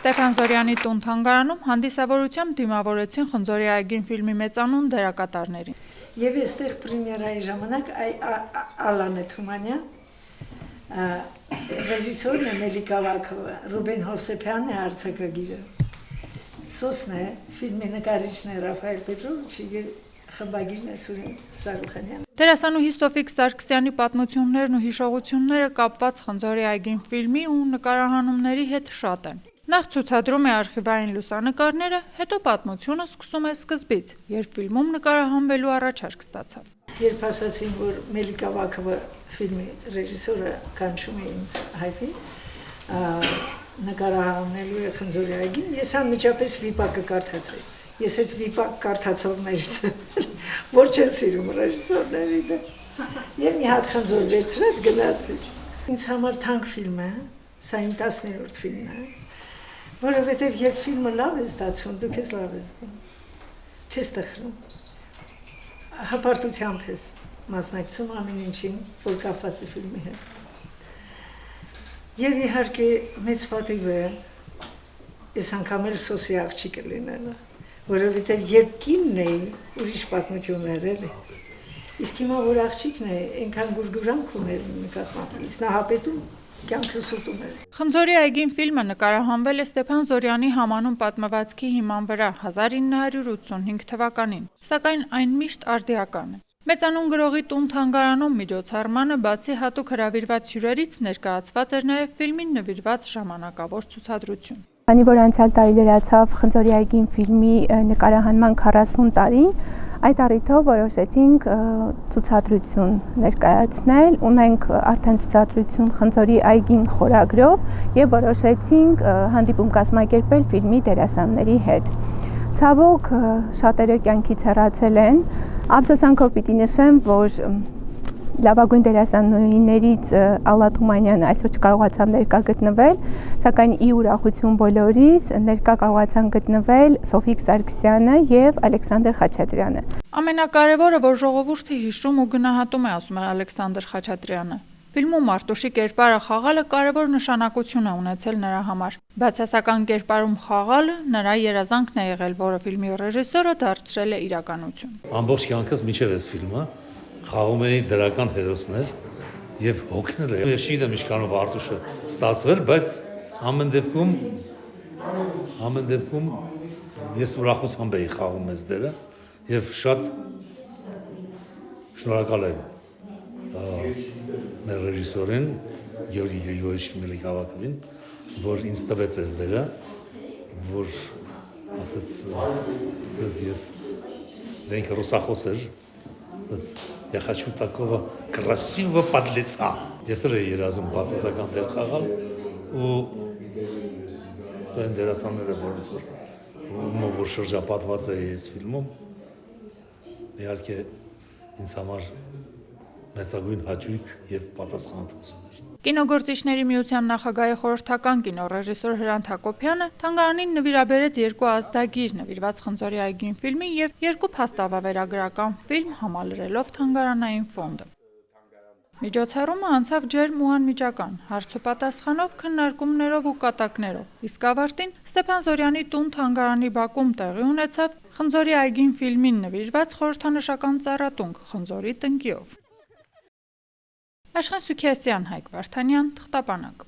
Ստեփան Զորյանի տուն թանգարանում հանդիսավորությամբ դիմավորեցին Խնձորի այգին ֆիլմի մեծանուն դերակատարներին։ Եվ այստեղ պրեմիերայի ժամանակ Ալանե Թումանյան, ռեժիսորն է Մելիքա Վաքովը, Ռուբեն Հովսեփյանն է արձակագիրը, Սոսն է, ֆիլմի նկարիչն է Ռաֆայել Պետրովիչը եւ խմբագիրն է Սուրեն Սարուխանյանը։ Դերասանուհի Սոֆիկ Սարգսյանի պատմություններն ու հիշողությունները կապված Խնձորի այգին ֆիլմի ու նկարահանումների հետ շատ են։ Նախ ցուցադրում է արխիվային լուսանկարները, հետո պատմությունը սկսում է սկզբից, երբ ֆիլմում նկարահանվելու առաջարկ ստացավ։ Երբ ասացին, որ Մելիքա Վաքովը ֆիլմի ռեժիսորը կանչում է ինձ Հայֆի, նկարահանելու է Խնձորի այգին, ես անմիջապես վիպակը կարդացի։ Ես այդ վիպակ կարդացողներից որ չեն սիրում ռեժիսորները։ Եվ մի հատ Խնձոր վերցրած գնացի։ Ինձ համար թանկ ֆիլմ է, սա իմ 10-րդ ֆիլմն է, որովհետև երբ ֆիլմը լավ է ստացվում, դու քեզ լավ ես զգում, չես տխրում, հպարտությամբ ես մասնակցում ամեն ինչին, որ կապված է ֆիլմի հետ։ Եվ իհարկե մեծ պատիվ է, ես անգամ էլ սոսի աղջիկը լինելը, որովհետև երբ կինն էի, ուրիշ պատմություններ էլի, իսկ հիմա որ աղջիկն է, այնքան գուրգուրանք ուներ նկատմամբ, իսկ նահապետում կյանքս ուտում էր։ Խնձորի այգին ֆիլմը նկարահանվել է Ստեփան Զորյանի համանուն պատմվածքի հիման վրա 1985 թվականին, սակայն այն միշտ արդիական է։ Մեծանուն գրողի տուն թանգարանում միջոցառմանը բացի հատուկ հրավիրված հյուրերից ներկայացված էր նաև ֆիլմին նվիրված ժամանակավոր ցուցադրություն։ Քանի որ անցյալ տարի լրացավ Խնձորի այգին ֆիլմի նկարահանման 40 տարին, այդ առիթով որոշեցինք ցուցադրություն ներկայացնել, ունենք արդեն ցուցադրություն Խնձորի այգին խորագրով եւ որոշեցինք հանդիպում կազմակերպել ֆիլմի դերասանների հետ։ Ցավոք շատերը կյանքից հեռացել են, ափսոսանքով պիտի նշեմ, որ լավագույն դերասանուհիներից Ալլա Թումանյանը այսօր չկարողացավ ներկա գտնվել, սակայն ի ուրախություն բոլորիս ներկա կարողացան գտնվել Սոֆիկ Սարգսյանը եւ Ալեքսանդր Խաչատրյանը։ Ամենակարևորը, որ ժողովուրդը հիշում ու գնահատում է, ասում է Ալեքսանդր Խաչատրյանը։ Ֆիլմում Արտուշի կերպարը խաղալը կարևոր նշանակություն է ունեցել նրա համար։ Բացասական կերպարում խաղալը նրա երազանքն է եղել, որը ֆիլմի ռեժիսորը դարձրել է իրականություն։ Ամբողջ կյանքս մինչև այս ֆիլմը խաղում էի դրական հերոսներ եւ հոգիները։ Ես չգիտեմ ինչքանով Արտուշը ստացվել, բայց ամեն դեպքում ես ուրախությամբ էի խաղում այս դերը եւ շատ շնորհակալ եմ մեր ռեժիսորին Գեորգի Գրիգորիչ Մելիքավակովին, որ ինձ տվեց այս դերը, որ ասաց, ես դենք ռուսախոս էր, я хочу такого красивого подлеца։ Ես էլ էի երազում բացասական դեր խաղալ ու այն դերասանները, որ շրջապատված էի այս ֆիլմում, իհարկե ինձ համար մեծագույն հաճույք եւ պատասխանատվություն էր։ Կինոգործիչների միության նախագահի խորհրդական կինոռեժիսոր Հրանտ Հակոբյանը թանգարանին նվիրաբերեց 2 ազդագիր նվիրված Խնձորի այգին ֆիլմին եւ 2 փաստավավերագրական ֆիլմ համալրելով թանգարանային ֆոնդը։ Միջոցառումը անցավ ջերմ ու անմիջական, հարցուպատասխանով, քննարկումներով ու կատակներով, իսկ ավարտին Ստեփան Զորյանի տուն թանգարանի բակում տեղի ունեցավ Խնձորի այգին ֆիլմին նվիրված խորհրդանշական ծառատունք Խնձորի տնկիով։ Աշխեն Սուքիասյան, Հայկ Վարդանյան, Թղթապանակ։